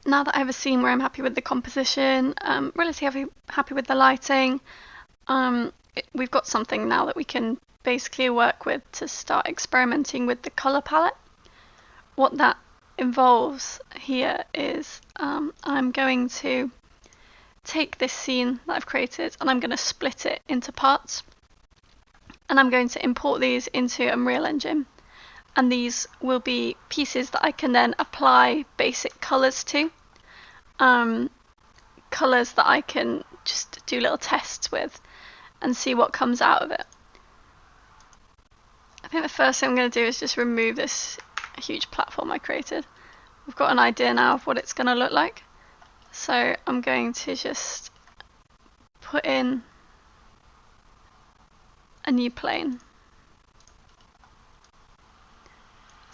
now that I have a scene where I'm happy with the composition, relatively happy with the lighting, we've got something now that we can basically work with to start experimenting with the color palette. What that involves here is I'm going to take this scene that I've created and I'm going to split it into parts, and I'm going to import these into Unreal Engine, and these will be pieces that I can then apply basic colors to, colors that I can just do little tests with and see what comes out of it. I think the first thing I'm going to do is just remove this huge platform I created. We've got an idea now of what it's going to look like, so I'm going to just put in a new plane,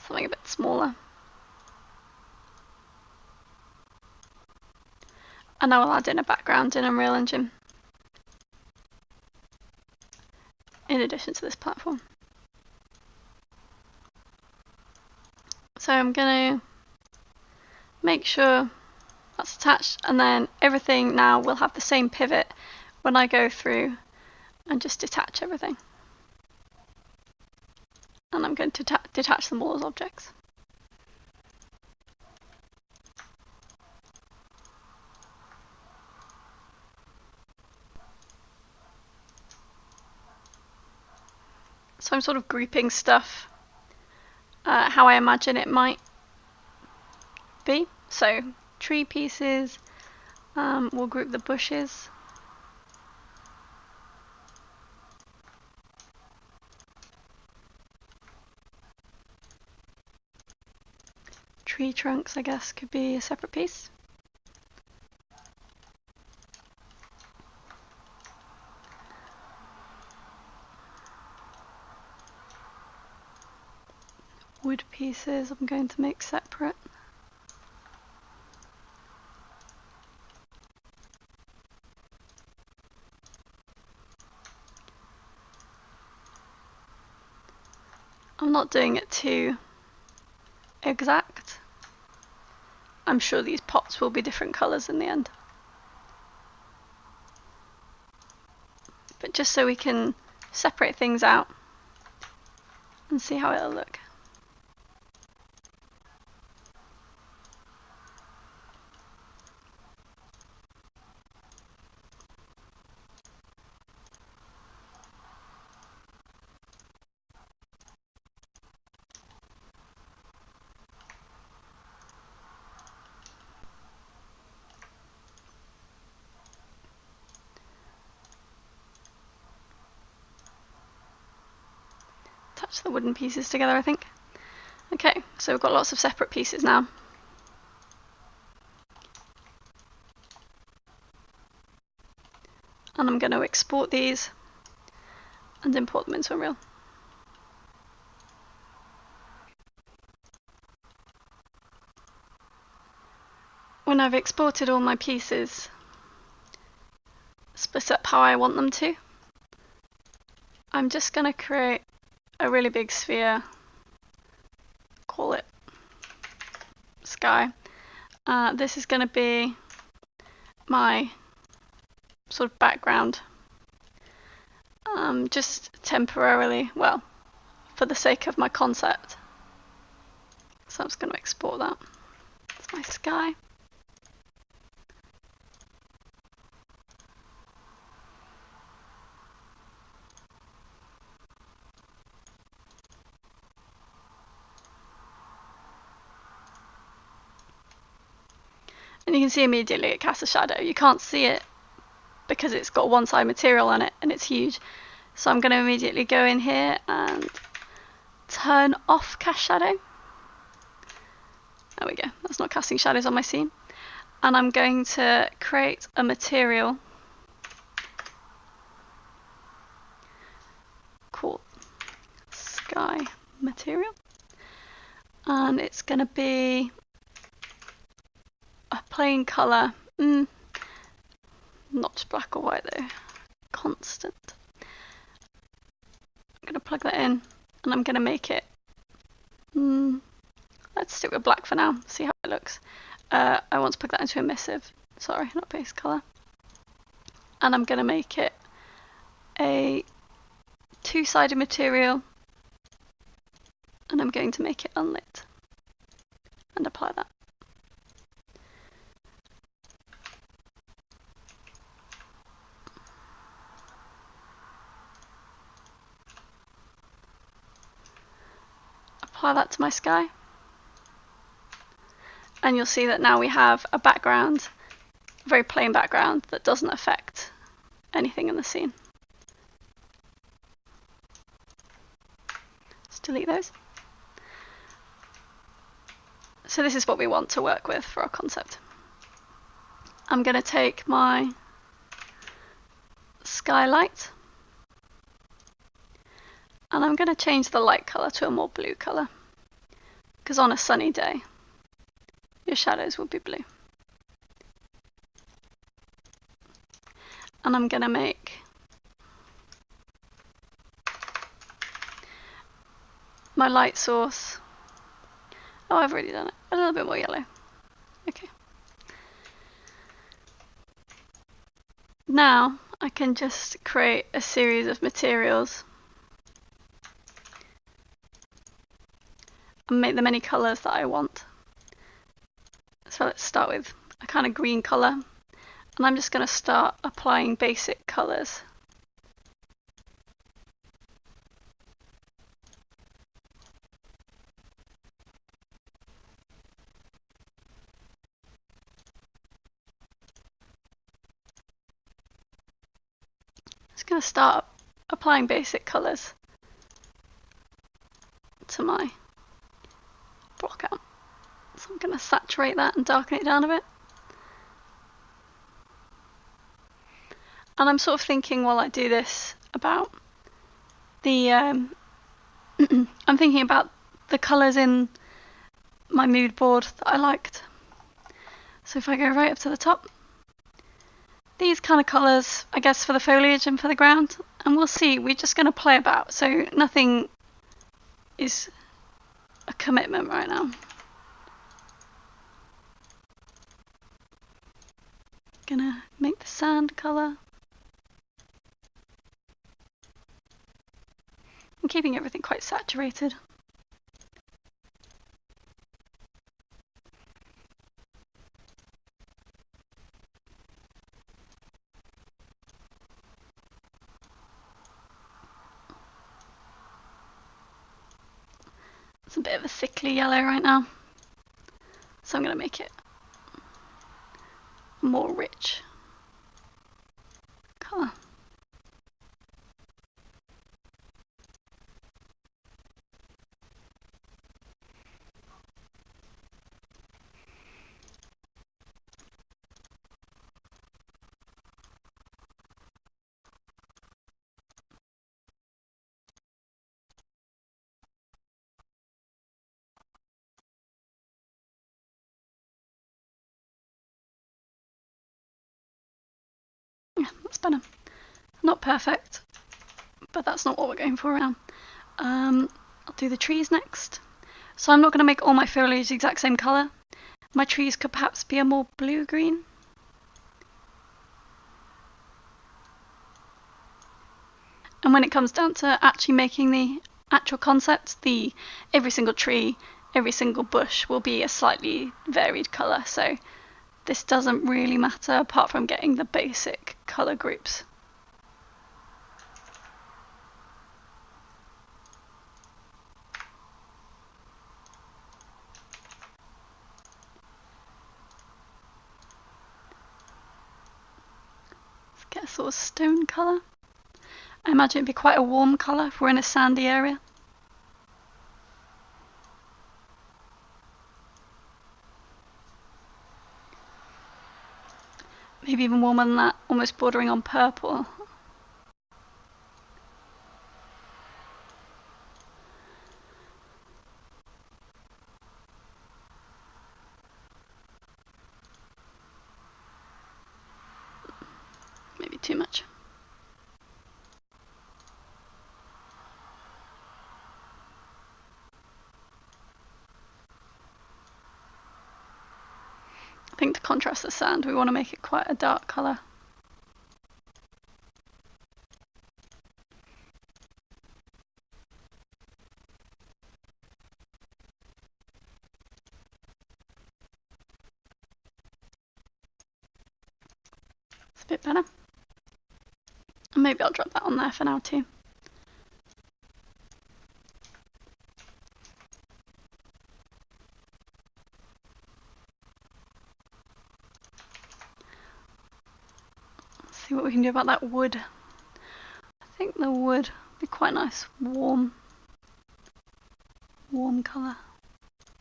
something a bit smaller, and I will add in a background in Unreal Engine in addition to this platform. So I'm going to make sure that's attached, and then everything now will have the same pivot when I go through and just detach everything. And I'm going to detach them all as objects. So I'm sort of grouping stuff how I imagine it might be. So tree pieces, we'll group the bushes. Tree trunks, I guess, could be a separate piece. Wood pieces I'm going to make separate. I'm not doing it too exact. I'm sure these pots will be different colours in the end. But just so we can separate things out and see how it'll look. Touch the wooden pieces together, I think. Okay, so we've got lots of separate pieces now. And I'm going to export these and import them into Unreal. When I've exported all my pieces, split up how I want them to, I'm just going to create a really big sphere, call it sky. This is going to be my sort of background, just temporarily, well, for the sake of my concept. So I'm just going to export that. It's my sky. And you can see immediately it casts a shadow. You can't see it because it's got one side material on it and it's huge. So I'm going to immediately go in here and turn off cast shadow. There we go, that's not casting shadows on my scene. And I'm going to create a material called sky material. And it's going to be a plain colour, not just black or white though, constant. I'm going to plug that in and I'm going to make it, let's stick with black for now, see how it looks. I want to put that into emissive. Sorry, not base color. And I'm going to make it a two-sided material, and I'm going to make it unlit and apply that. Apply that to my sky, and you'll see that now we have a background, a very plain background that doesn't affect anything in the scene. Let's delete those. So this is what we want to work with for our concept. I'm going to take my skylight, and I'm going to change the light color to a more blue color, because on a sunny day your shadows will be blue. And I'm going to make my light source, oh, I've already done it, a little bit more yellow. Okay. Now I can just create a series of materials and make them any colours that I want. So let's start with a kind of green colour, and I'm just going to start applying basic colours. Just going to start applying basic colours to my block out. So I'm going to saturate that and darken it down a bit. And I'm sort of thinking while I do this about the I'm thinking about the colours in my mood board that I liked. So if I go right up to the top, these kind of colours, I guess, for the foliage and for the ground, and we'll see, we're just going to play about, so nothing is a commitment right now. Gonna make the sand colour. I'm keeping everything quite saturated. It's a bit of a sickly yellow right now, so I'm going to make it more rich colour. Yeah, that's better. Not perfect, but that's not what we're going for right now. I'll do the trees next. So I'm not going to make all my foliage the exact same colour. My trees could perhaps be a more blue-green. And when it comes down to actually making the actual concept, every single tree, every single bush will be a slightly varied colour. So this doesn't really matter apart from getting the basic colour groups. Let's get a sort of stone colour. I imagine it'd be quite a warm colour if we're in a sandy area. Maybe even warmer than that, almost bordering on purple. Maybe too much. I think to contrast the sand, we want to make it quite a dark colour. It's a bit better. And maybe I'll drop that on there for now too. See what we can do about that wood. I think the wood would be quite nice, warm colour.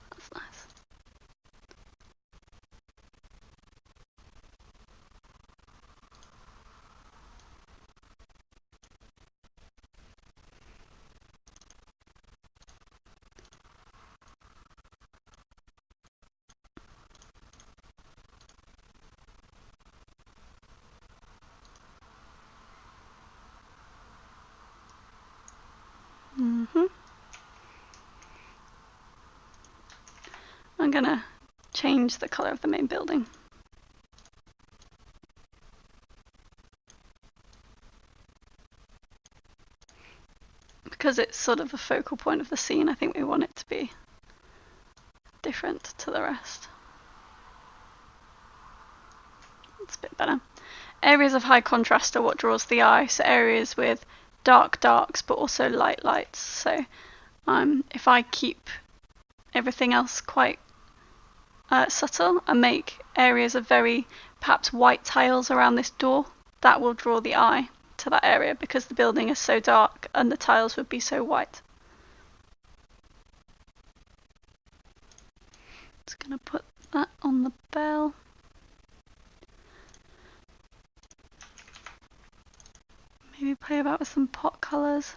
That's nice. I'm gonna change the colour of the main building. Because it's sort of the focal point of the scene, I think we want it to be different to the rest. It's a bit better. Areas of high contrast are what draws the eye, so areas with dark darks but also light lights. So if I keep everything else quite subtle and make areas of very perhaps white tiles around this door, that will draw the eye to that area because the building is so dark and the tiles would be so white. Just gonna put that on the bell. Maybe play about with some pot colours.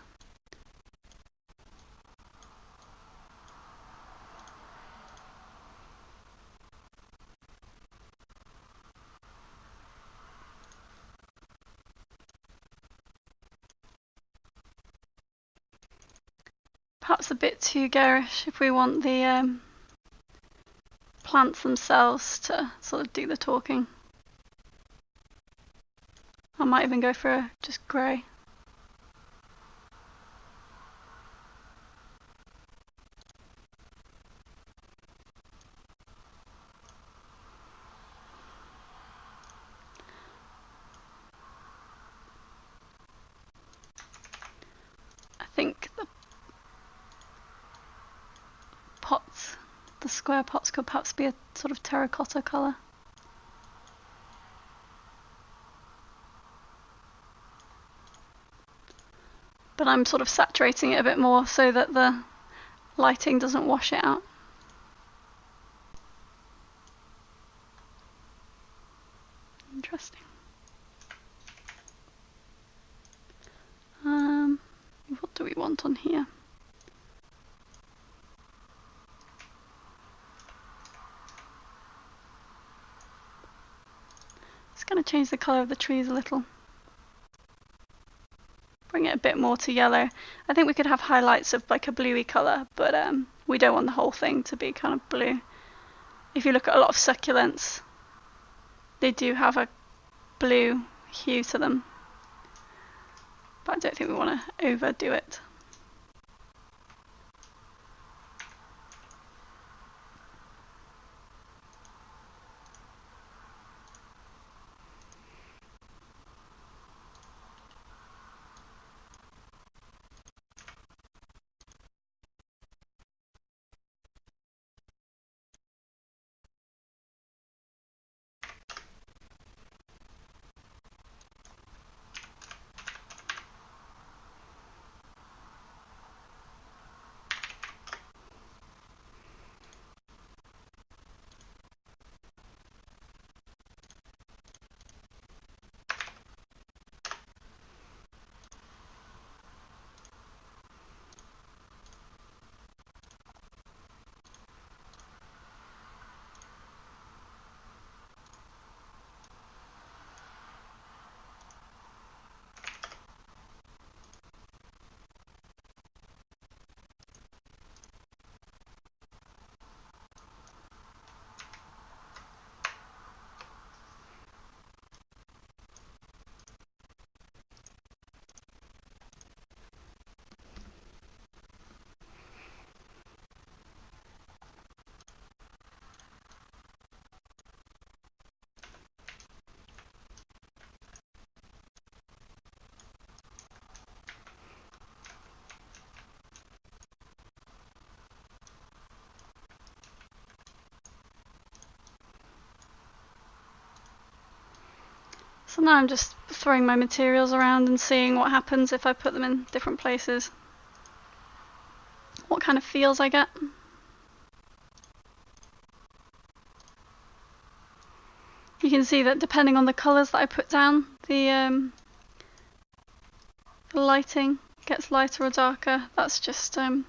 Perhaps a bit too garish if we want the plants themselves to sort of do the talking. I might even go for just grey. I think the pots, the square pots, could perhaps be a sort of terracotta colour. But I'm sort of saturating it a bit more so that the lighting doesn't wash it out. Interesting. What do we want on here? Just going to change the colour of the trees a little. Bring it a bit more to yellow. I think we could have highlights of like a bluey colour, but we don't want the whole thing to be kind of blue. If you look at a lot of succulents, they do have a blue hue to them, but I don't think we want to overdo it. So now I'm just throwing my materials around and seeing what happens if I put them in different places. What kind of feels I get. You can see that depending on the colours that I put down, the lighting gets lighter or darker. That's just a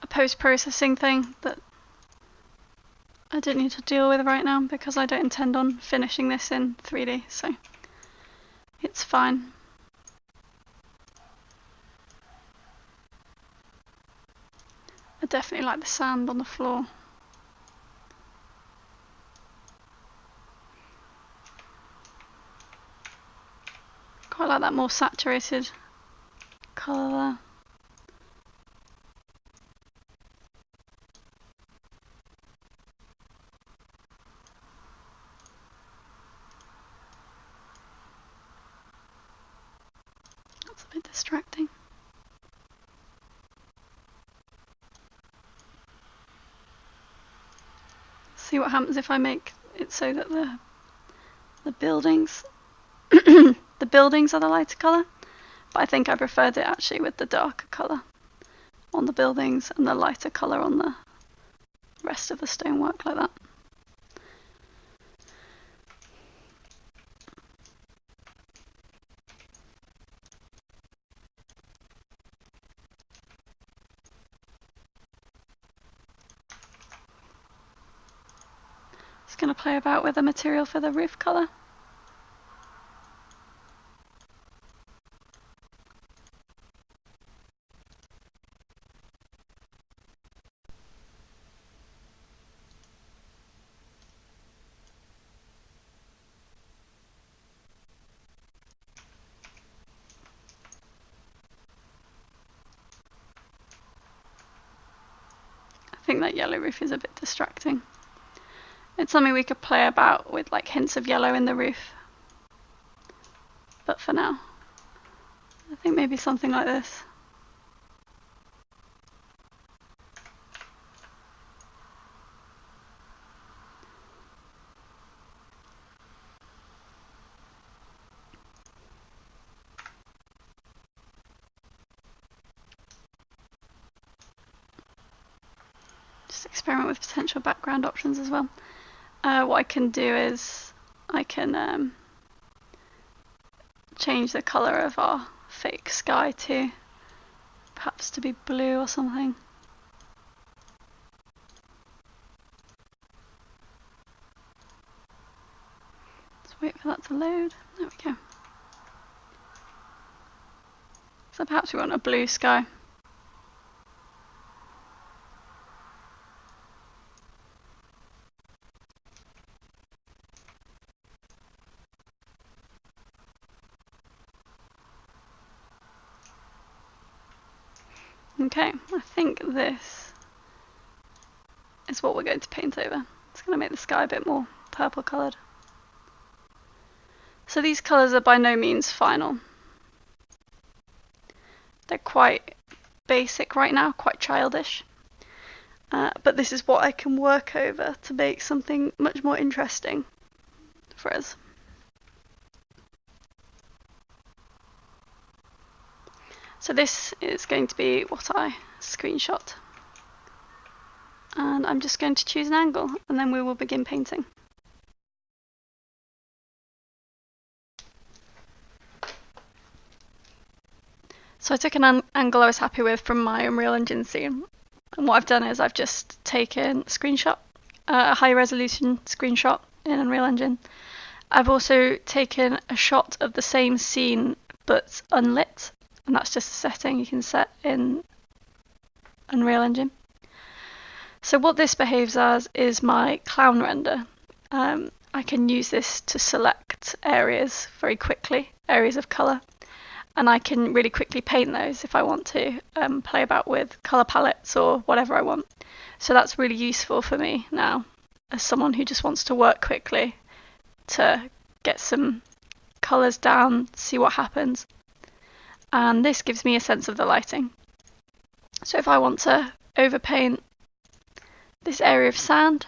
post-processing thing that I don't need to deal with right now because I don't intend on finishing this in 3D, so it's fine. I definitely like the sand on the floor. Quite like that more saturated colour there. That's a bit distracting. See what happens if I make it so that the buildings the buildings are the lighter colour, but I think I preferred it actually with the darker colour on the buildings and the lighter colour on the rest of the stonework like that. Just going to play about with the material for the roof colour. I think that yellow roof is a bit distracting. It's something we could play about with, like hints of yellow in the roof. But for now, I think maybe something like this. Just experiment with potential background options as well. What I can do is I can change the colour of our fake sky to perhaps to be blue or something. Let's wait for that to load. There we go. So perhaps we want a blue sky. Okay, I think this is what we're going to paint over. It's going to make the sky a bit more purple coloured. So these colours are by no means final. They're quite basic right now, quite childish. But this is what I can work over to make something much more interesting for us. So this is going to be what I screenshot. And I'm just going to choose an angle and then we will begin painting. So I took an angle I was happy with from my Unreal Engine scene. And what I've done is I've just taken a screenshot, a high resolution screenshot in Unreal Engine. I've also taken a shot of the same scene but unlit. And that's just a setting you can set in Unreal Engine. So what this behaves as is my clown render. I can use this to select areas very quickly, areas of colour, and I can really quickly paint those if I want to, play about with colour palettes or whatever I want. So that's really useful for me now, as someone who just wants to work quickly to get some colours down, see what happens. And this gives me a sense of the lighting. So if I want to overpaint this area of sand,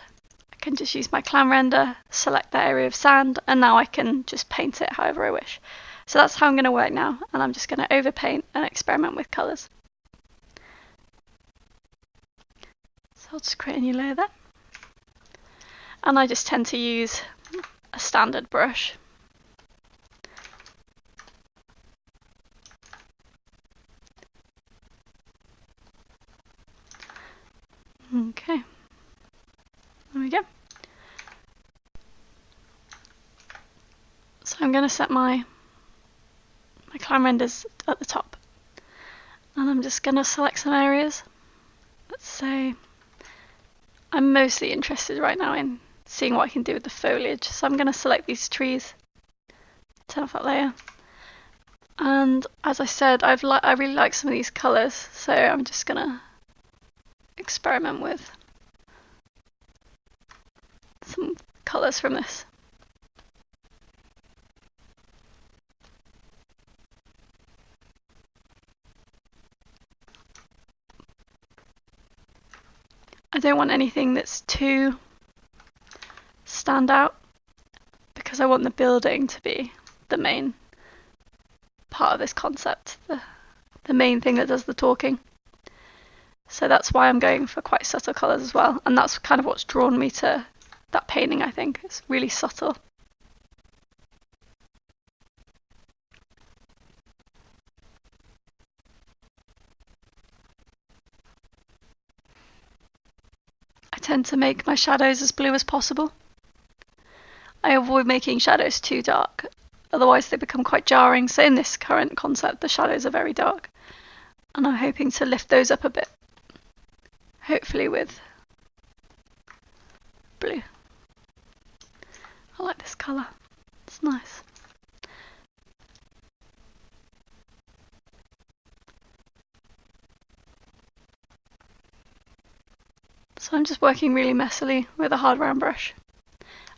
I can just use my clan render, select that area of sand, and now I can just paint it however I wish. So that's how I'm going to work now, and I'm just going to overpaint and experiment with colours. So I'll just create a new layer there. And I just tend to use a standard brush. Okay, there we go. So I'm going to set my clan renders at the top, and I'm just going to select some areas. Let's say I'm mostly interested right now in seeing what I can do with the foliage, so I'm going to select these trees, turn off that layer, and as I said, I really like some of these colours, so I'm just going to experiment with some colours from this. I don't want anything that's too stand out, because I want the building to be the main part of this concept, the main thing that does the talking. So that's why I'm going for quite subtle colours as well, and that's kind of what's drawn me to that painting, I think. It's really subtle. I tend to make my shadows as blue as possible. I avoid making shadows too dark, otherwise they become quite jarring. So in this current concept, the shadows are very dark, and I'm hoping to lift those up a bit, hopefully with blue. I like this colour, it's nice. So I'm just working really messily with a hard round brush.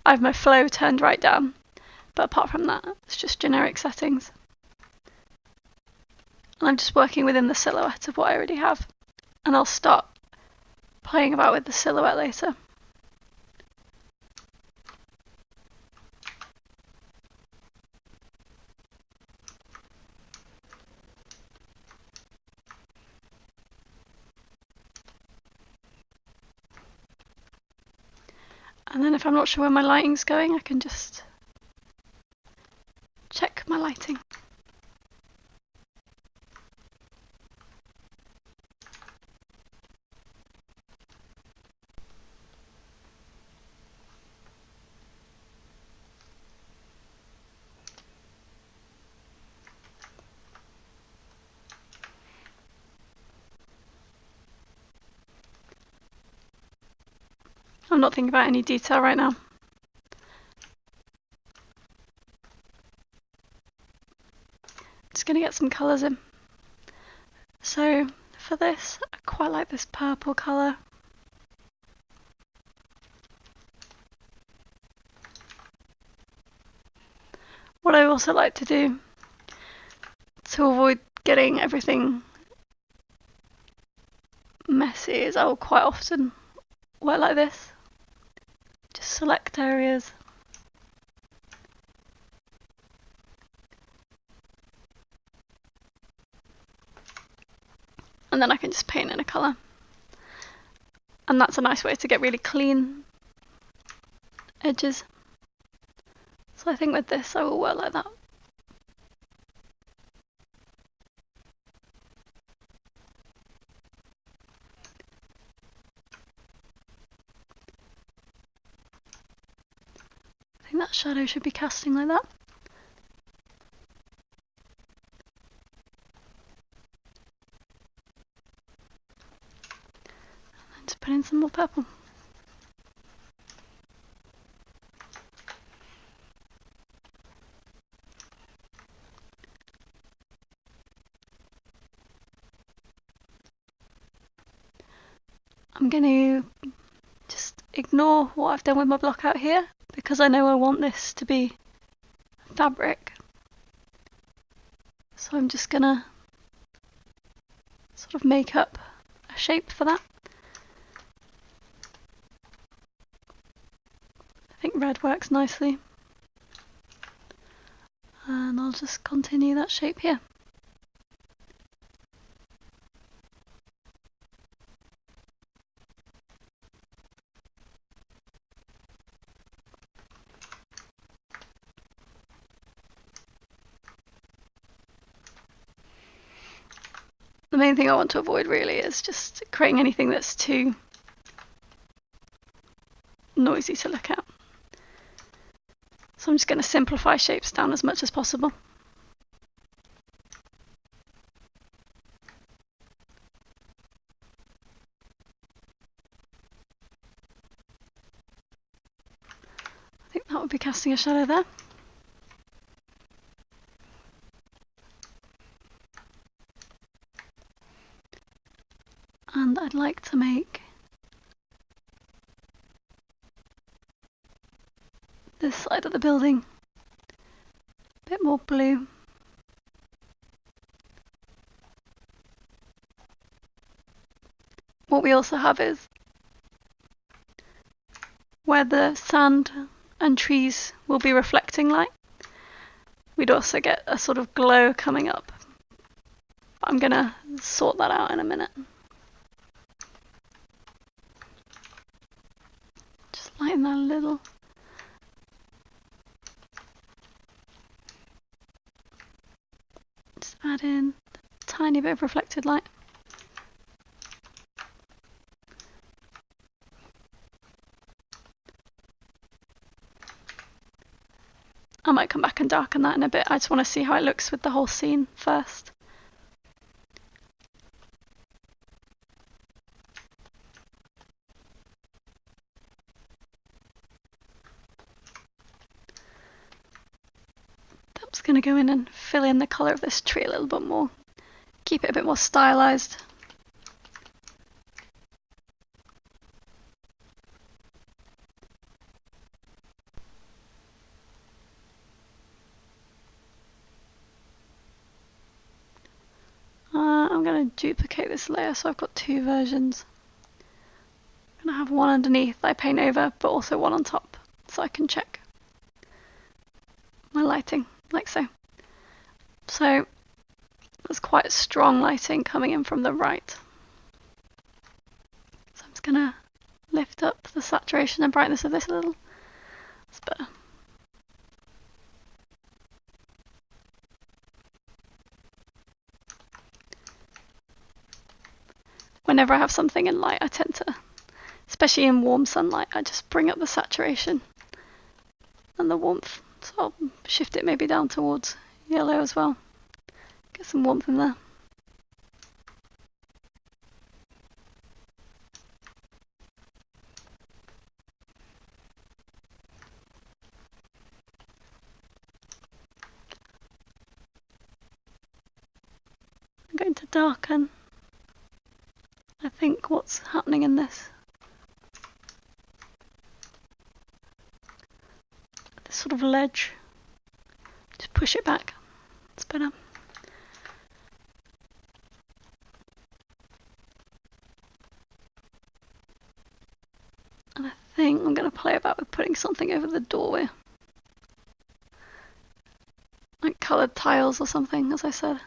I have my flow turned right down, but apart from that, it's just generic settings. And I'm just working within the silhouette of what I already have, and I'll start playing about with the silhouette later. And then if I'm not sure where my lighting's going, I can just check my lighting. I'm not thinking about any detail right now. Just going to get some colours in. So for this, I quite like this purple colour. What I also like to do, to avoid getting everything messy, is I will quite often work like this. Just select areas. And then I can just paint in a colour. And that's a nice way to get really clean edges. So I think with this I will work like that. I think that shadow should be casting like that. And just put in some more purple. I'm going to just ignore what I've done with my block out here, because I know I want this to be fabric. So I'm just going to sort of make up a shape for that. I think red works nicely. And I'll just continue that shape here. The main thing I want to avoid really is just creating anything that's too noisy to look at. So I'm just going to simplify shapes down as much as possible. I think that would be casting a shadow there. And I'd like to make this side of the building a bit more blue. What we also have is where the sand and trees will be reflecting light, we'd also get a sort of glow coming up. I'm gonna sort that out in a minute. Just lighten that a little. Just add in a tiny bit of reflected light. I might come back and darken that in a bit. I just want to see how it looks with the whole scene first. I'm just going to go in and fill in the colour of this tree a little bit more. Keep it a bit more stylised. I'm going to duplicate this layer so I've got two versions. I'm going to have one underneath I paint over, but also one on top so I can check my lighting, like so. So there's quite strong lighting coming in from the right. So I'm just going to lift up the saturation and brightness of this a little. That's better. Whenever I have something in light, I tend to, especially in warm sunlight, I just bring up the saturation and the warmth. So I'll shift it maybe down towards yellow as well. Get some warmth in there. I'm going to darken, I think, what's happening in this sort of ledge. Just push it back. It's better. And I think I'm going to play about with putting something over the doorway. Like coloured tiles or something, as I said.